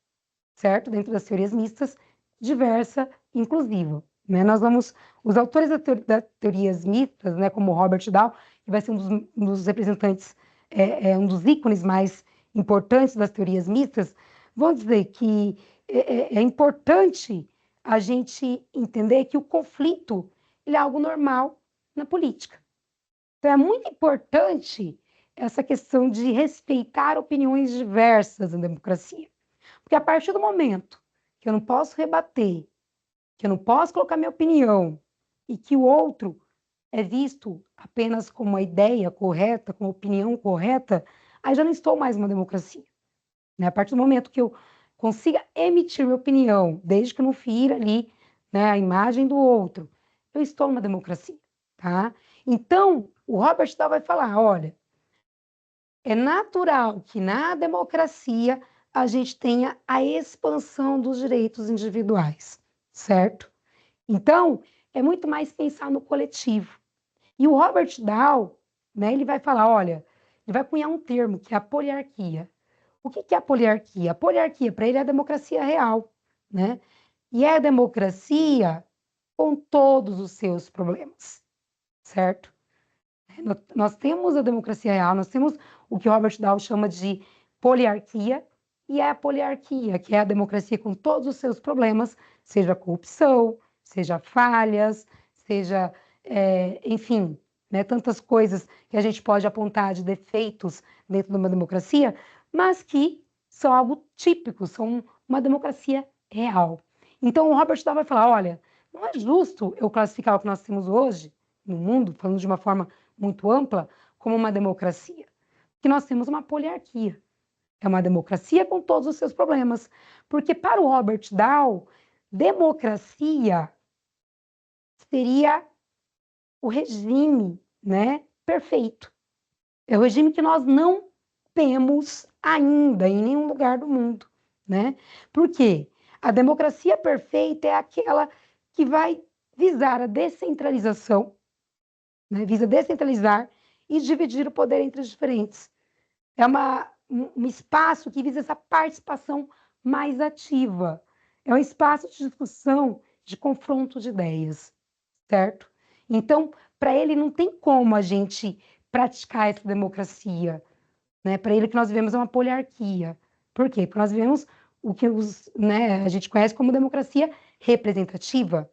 S2: certo? Dentro das teorias mistas, diversa, inclusiva. Né? Os autores das teorias mistas, né, como Robert Dahl, que vai ser um dos representantes, um dos ícones mais importantes das teorias mistas, vão dizer que é importante a gente entender que o conflito ele é algo normal na política. Então, é muito importante essa questão de respeitar opiniões diversas na democracia. Porque a partir do momento que eu não posso rebater, que eu não posso colocar minha opinião e que o outro é visto apenas como uma ideia correta, como uma opinião correta, aí já não estou mais numa democracia. Né? A partir do momento que eu consiga emitir minha opinião, desde que eu não fira ali, né, a imagem do outro, eu estou numa democracia. Tá? Então, o Robert Dahl vai falar, olha, é natural que na democracia a gente tenha a expansão dos direitos individuais, certo? Então, é muito mais pensar no coletivo. E o Robert Dahl, né, ele vai falar, olha, ele vai cunhar um termo que é a poliarquia. O que é a poliarquia? A poliarquia, para ele, é a democracia real, né? E é a democracia com todos os seus problemas, certo? Nós temos a democracia real, nós temos o que Robert Dahl chama de poliarquia, e é a poliarquia, que é a democracia com todos os seus problemas, seja corrupção, seja falhas, seja, enfim, né, tantas coisas que a gente pode apontar de defeitos dentro de uma democracia, mas que são algo típico, são uma democracia real. Então, o Robert Dahl vai falar, olha, não é justo eu classificar o que nós temos hoje no mundo, falando de uma forma muito ampla, como uma democracia. Que nós temos uma poliarquia. É uma democracia com todos os seus problemas. Porque para o Robert Dahl, democracia seria o regime, né, perfeito. É o regime que nós não temos ainda em nenhum lugar do mundo, né? Por quê? A democracia perfeita é aquela que vai visar a descentralização, né? Visa descentralizar e dividir o poder entre os diferentes. É um espaço que visa essa participação mais ativa. É um espaço de discussão, de confronto de ideias, certo? Então, para ele, não tem como a gente praticar essa democracia, né? Para ele, o que nós vivemos é uma poliarquia. Por quê? Porque nós vivemos o que a gente conhece como democracia representativa.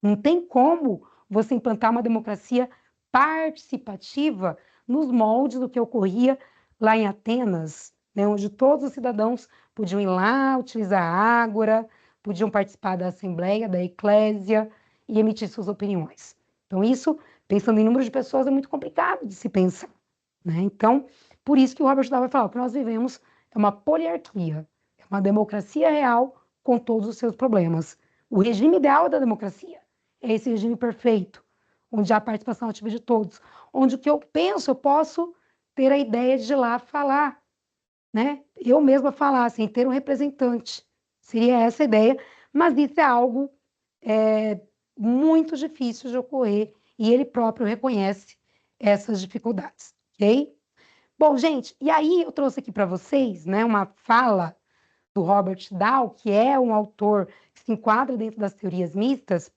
S2: Não tem como você implantar uma democracia participativa nos moldes do que ocorria lá em Atenas, né, onde todos os cidadãos podiam ir lá, utilizar a ágora, podiam participar da assembleia, da eclésia e emitir suas opiniões. Então, isso, pensando em número de pessoas, é muito complicado de se pensar, né? Então, por isso que o Robert Dahl vai falar, o que nós vivemos é uma poliarquia, é uma democracia real com todos os seus problemas. O regime ideal da democracia é esse regime perfeito, onde há participação ativa de todos, onde o que eu penso, eu posso ter a ideia de ir lá falar, né? Eu mesma falar, sem ter um representante. Seria essa a ideia, mas isso é algo muito difícil de ocorrer e ele próprio reconhece essas dificuldades, ok? Bom, gente, e aí eu trouxe aqui para vocês, né, uma fala do Robert Dahl, que é um autor que se enquadra dentro das teorias mistas,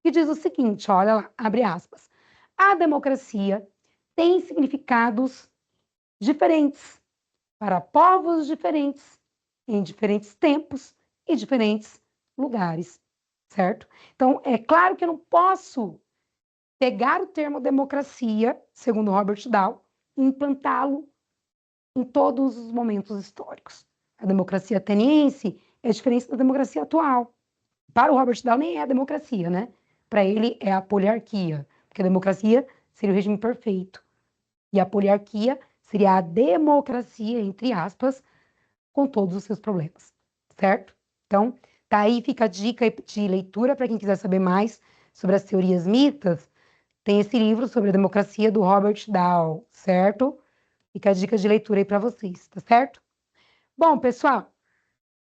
S2: que diz o seguinte, olha lá, abre aspas, a democracia tem significados diferentes para povos diferentes, em diferentes tempos e diferentes lugares, certo? Então, é claro que eu não posso pegar o termo democracia, segundo Robert Dahl, e implantá-lo em todos os momentos históricos. A democracia ateniense é diferente da democracia atual. Para o Robert Dahl nem é a democracia, né? Para ele é a poliarquia, porque a democracia seria o regime perfeito. E a poliarquia seria a democracia, entre aspas, com todos os seus problemas, certo? Então, tá aí, fica a dica de leitura para quem quiser saber mais sobre as teorias mitas. Tem esse livro sobre a democracia do Robert Dahl, certo? Fica a dica de leitura aí para vocês, tá certo? Bom, pessoal,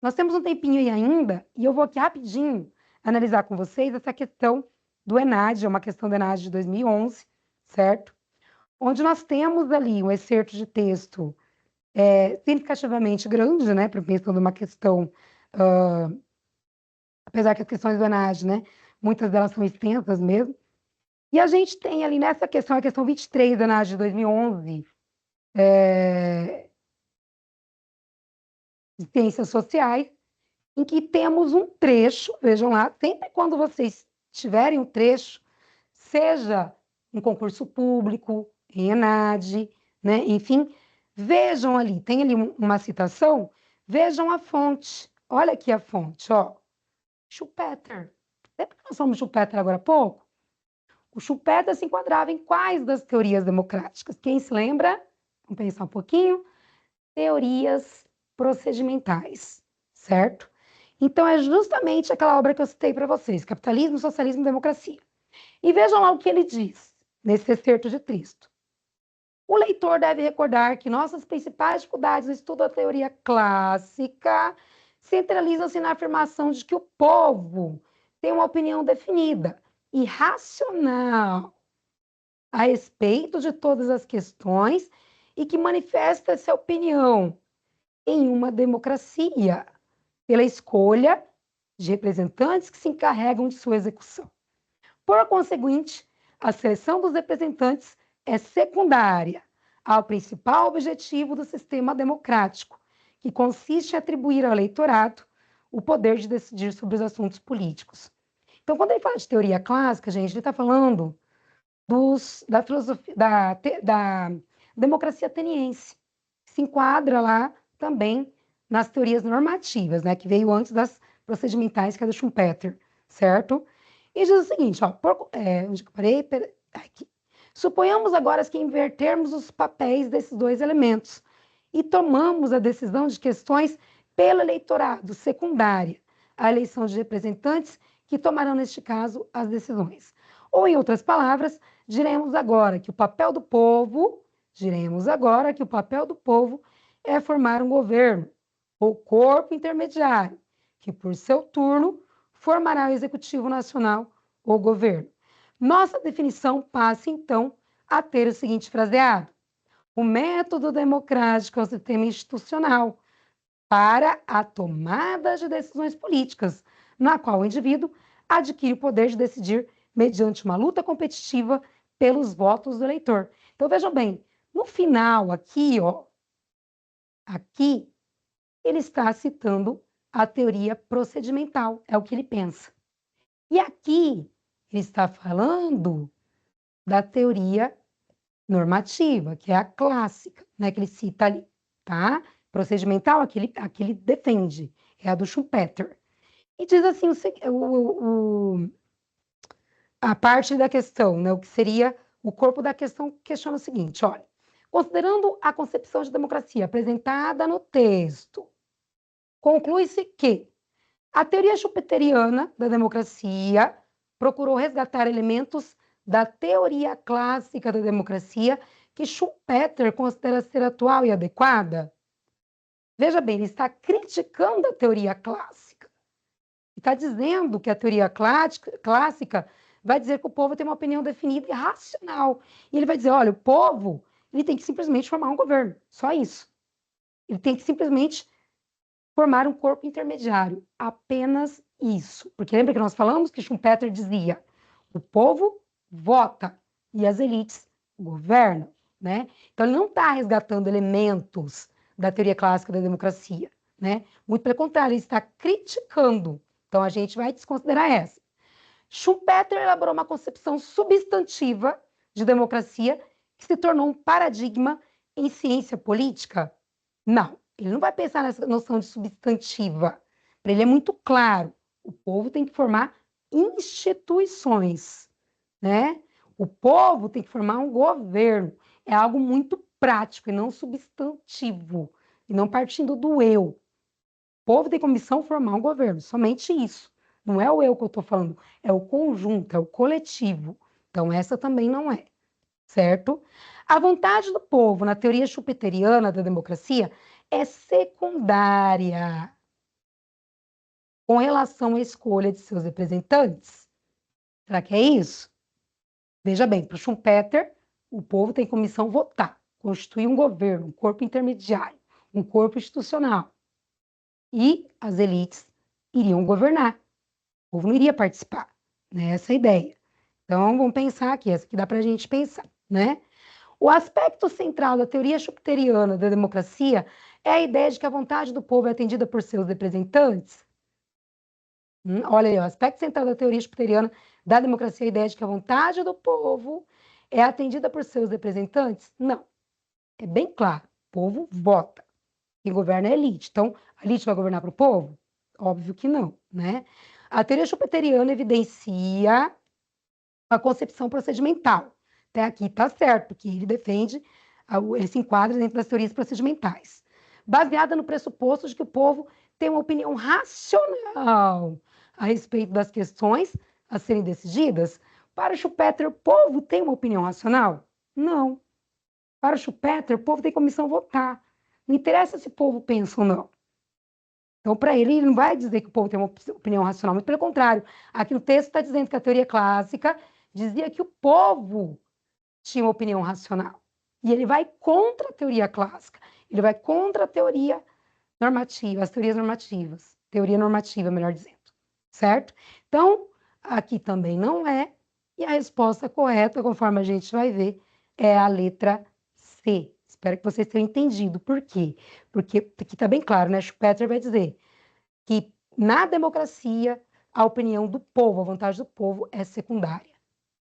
S2: nós temos um tempinho aí ainda e eu vou aqui rapidinho analisar com vocês essa questão do ENAD, é uma questão do ENAD de 2011, certo? Onde nós temos ali um excerto de texto significativamente grande, né, para pensando numa questão, apesar que as questões do ENAD, né, muitas delas são extensas mesmo, e a gente tem ali nessa questão, a questão 23 do ENAD de 2011, de Ciências Sociais, em que temos um trecho, vejam lá, sempre quando vocês tiverem um trecho, seja em concurso público, em ENAD, né, enfim, vejam ali, tem ali uma citação, vejam a fonte. Olha aqui a fonte, ó. Schumpeter. Lembra que nós falamos Schumpeter agora há pouco? O Schumpeter se enquadrava em quais das teorias democráticas? Quem se lembra? Vamos pensar um pouquinho. Teorias procedimentais, certo? Então, é justamente aquela obra que eu citei para vocês, Capitalismo, Socialismo e Democracia. E vejam lá o que ele diz nesse excerto de texto. O leitor deve recordar que nossas principais dificuldades no estudo da teoria clássica centralizam-se na afirmação de que o povo tem uma opinião definida e racional a respeito de todas as questões e que manifesta essa opinião em uma democracia pela escolha de representantes que se encarregam de sua execução. Por conseguinte, a seleção dos representantes é secundária ao principal objetivo do sistema democrático, que consiste em atribuir ao eleitorado o poder de decidir sobre os assuntos políticos. Então, quando ele fala de teoria clássica, gente, ele está falando da filosofia, da democracia ateniense, que se enquadra lá também nas teorias normativas, né, que veio antes das procedimentais, que é do Schumpeter, certo? E diz o seguinte, ó, onde eu parei? Aqui. Suponhamos agora que invertermos os papéis desses dois elementos e tomamos a decisão de questões pelo eleitorado secundária, a eleição de representantes que tomarão, neste caso, as decisões. Ou, em outras palavras, diremos agora que o papel do povo é formar um governo, ou corpo intermediário, que, por seu turno, formará o Executivo Nacional ou governo. Nossa definição passa, então, a ter o seguinte fraseado: o método democrático é o sistema institucional para a tomada de decisões políticas, na qual o indivíduo adquire o poder de decidir mediante uma luta competitiva pelos votos do eleitor. Então, vejam bem, no final aqui, ó, aqui ele está citando a teoria procedimental, é o que ele pensa. E aqui ele está falando da teoria normativa, que é a clássica, né, que ele cita ali, tá? Procedimental, aqui ele defende, é a do Schumpeter. E diz assim, a parte da questão, né, o que seria o corpo da questão, questiona o seguinte, olha, considerando a concepção de democracia apresentada no texto, conclui-se que a teoria schumpeteriana da democracia procurou resgatar elementos da teoria clássica da democracia que Schumpeter considera ser atual e adequada. Veja bem, ele está criticando a teoria clássica. Está dizendo que a teoria clássica vai dizer que o povo tem uma opinião definida e racional. E ele vai dizer, olha, o povo ele tem que simplesmente formar um governo, só isso. Ele tem que simplesmente formar um corpo intermediário, apenas isso. Porque lembra que nós falamos que Schumpeter dizia, o povo vota e as elites governam, né? Então ele não está resgatando elementos da teoria clássica da democracia, né? Muito pelo contrário, ele está criticando. Então a gente vai desconsiderar essa. Schumpeter elaborou uma concepção substantiva de democracia que se tornou um paradigma em ciência política? Não, ele não vai pensar nessa noção de substantiva. Para ele é muito claro, o povo tem que formar instituições, né? O povo tem que formar um governo. É algo muito prático e não substantivo, e não partindo do eu. O povo tem como missão formar um governo, somente isso. Não é o eu que eu estou falando, é o conjunto, é o coletivo. Então, essa também não é, certo? A vontade do povo, na teoria schumpeteriana da democracia, é secundária com relação à escolha de seus representantes. Será que é isso? Veja bem, para o Schumpeter, o povo tem como missão votar, constituir um governo, um corpo intermediário, um corpo institucional. E as elites iriam governar. O povo não iria participar, né? Essa é a ideia. Então, vamos pensar aqui, essa que dá para a gente pensar, né? O aspecto central da teoria schumpeteriana da democracia é a ideia de que a vontade do povo é atendida por seus representantes. Olha aí, o aspecto central da teoria schumpeteriana da democracia é a ideia de que a vontade do povo é atendida por seus representantes? Não. É bem claro, o povo vota. Quem governa é a elite. Então, a elite vai governar para o povo? Óbvio que não, né? A teoria schumpeteriana evidencia a concepção procedimental. Até aqui está certo, porque ele defende, ele se enquadra dentro das teorias procedimentais, baseada no pressuposto de que o povo tem uma opinião racional a respeito das questões a serem decididas. Para Schumpeter, o povo tem uma opinião racional? Não. Para Schumpeter, o povo tem comissão votar. Não interessa se o povo pensa ou não. Então, para ele, ele não vai dizer que o povo tem uma opinião racional, muito pelo contrário. Aqui no texto está dizendo que a teoria clássica dizia que o povo tinha uma opinião racional. E ele vai contra a teoria clássica. Ele vai contra a teoria normativa, as teorias normativas. Teoria normativa, melhor dizendo. Certo? Então, aqui também não é. E a resposta correta, conforme a gente vai ver, é a letra C. Espero que vocês tenham entendido. Por quê? Porque aqui está bem claro, né? Schumpeter vai dizer que na democracia a opinião do povo, a vontade do povo é secundária,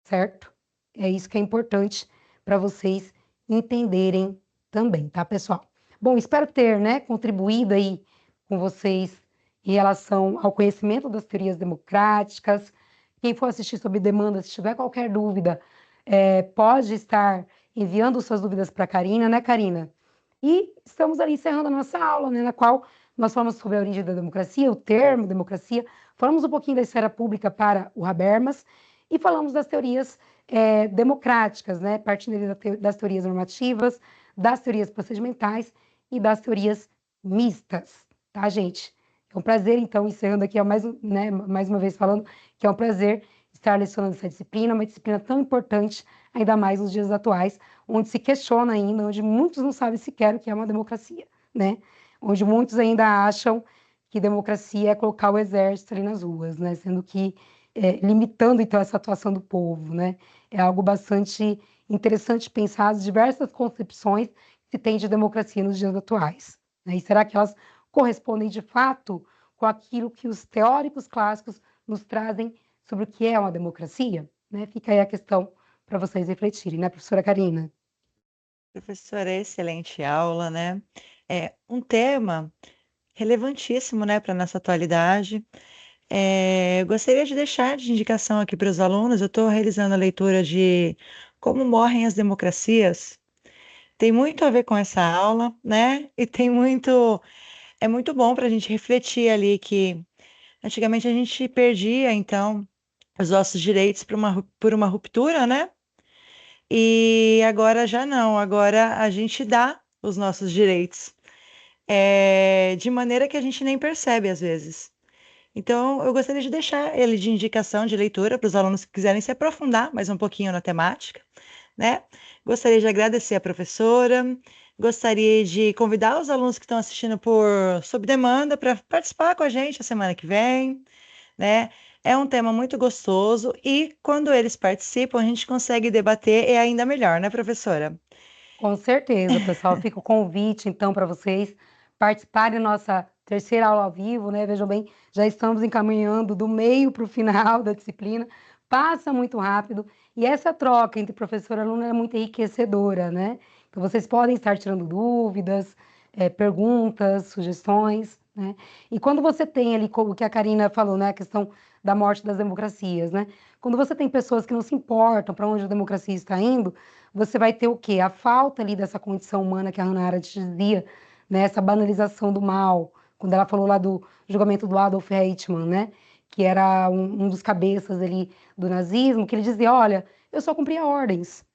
S2: certo? É isso que é importante para vocês entenderem também, tá, pessoal? Bom, espero ter, né, contribuído aí com vocês em relação ao conhecimento das teorias democráticas. Quem for assistir sob demanda, se tiver qualquer dúvida, pode estar enviando suas dúvidas para a Karina, né, Karina? E estamos ali encerrando a nossa aula, né, na qual nós falamos sobre a origem da democracia, o termo democracia, falamos um pouquinho da esfera pública para o Habermas e falamos das teorias democráticas, né, partindo das teorias normativas, das teorias procedimentais e das teorias mistas, tá, gente? É um prazer, então, encerrando aqui, mais uma vez falando, que é um prazer estar lecionando essa disciplina, uma disciplina tão importante, ainda mais nos dias atuais, onde se questiona ainda, onde muitos não sabem sequer o que é uma democracia, né? Onde muitos ainda acham que democracia é colocar o exército ali nas ruas, né? Sendo que limitando então essa atuação do povo, né? É algo bastante interessante pensar as diversas concepções que se tem de democracia nos dias atuais, né? E será que elas correspondem de fato com aquilo que os teóricos clássicos nos trazem sobre o que é uma democracia? Né? Fica aí a questão para vocês refletirem, né, professora Karina?
S1: Professora, excelente aula, né? É um tema relevantíssimo, né, para a nossa atualidade. Eu gostaria de deixar de indicação aqui para os alunos, eu estou realizando a leitura de Como Morrem as Democracias. Tem muito a ver com essa aula, né? E é muito bom para a gente refletir ali que antigamente a gente perdia, então, os nossos direitos por uma ruptura, né? E agora já não, agora a gente dá os nossos direitos, de maneira que a gente nem percebe às vezes. Então, eu gostaria de deixar ele de indicação de leitura para os alunos que quiserem se aprofundar mais um pouquinho na temática, né? Gostaria de agradecer a professora, gostaria de convidar os alunos que estão assistindo sob demanda para participar com a gente a semana que vem, né? É um tema muito gostoso e quando eles participam, a gente consegue debater, é ainda melhor, né, professora?
S2: Com certeza, pessoal. Fica o convite, então, para vocês participarem da nossa terceira aula ao vivo, né? Vejam bem, já estamos encaminhando do meio para o final da disciplina. Passa muito rápido e essa troca entre professor e aluno é muito enriquecedora, né? Então, vocês podem estar tirando dúvidas, perguntas, sugestões, né? E quando você tem ali, como que a Karina falou, né? A questão da morte das democracias, né? Quando você tem pessoas que não se importam para onde a democracia está indo, você vai ter o quê? A falta ali dessa condição humana que a Hannah Arendt dizia, né? Essa banalização do mal, quando ela falou lá do julgamento do Adolf Eichmann, né? Que era um dos cabeças ali do nazismo, que ele dizia, olha, eu só cumpria ordens.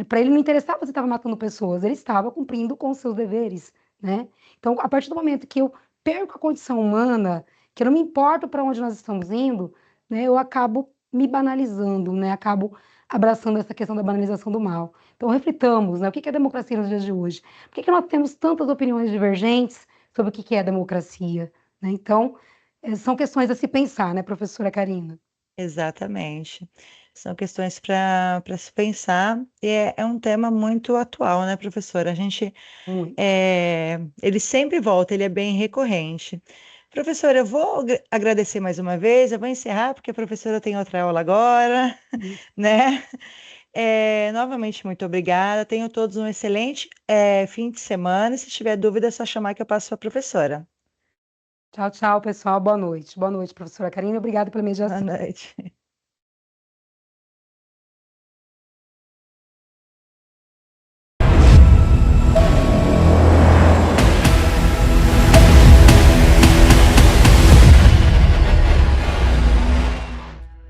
S2: Para ele não interessava se estava matando pessoas, ele estava cumprindo com os seus deveres, né? Então, a partir do momento que eu perco a condição humana, que eu não me importo para onde nós estamos indo, né? Eu acabo me banalizando, né? Acabo abraçando essa questão da banalização do mal. Então, reflitamos, né? O que é democracia nos dias de hoje? Por que nós temos tantas opiniões divergentes sobre o que é democracia? Né? Então, são questões a se pensar, né, professora Karina?
S1: Exatamente. São questões para se pensar e é um tema muito atual, né, professora?
S2: Muito.
S1: Ele sempre volta, ele é bem recorrente. Professora, eu vou agradecer mais uma vez, eu vou encerrar porque a professora tem outra aula agora, né? Novamente, muito obrigada. Tenham todos um excelente, fim de semana. Se tiver dúvida, é só chamar que eu passo para a professora.
S2: Tchau, tchau, pessoal. Boa noite. Boa noite, professora Karina. Obrigada pela
S1: Boa
S2: mediação.
S1: noite.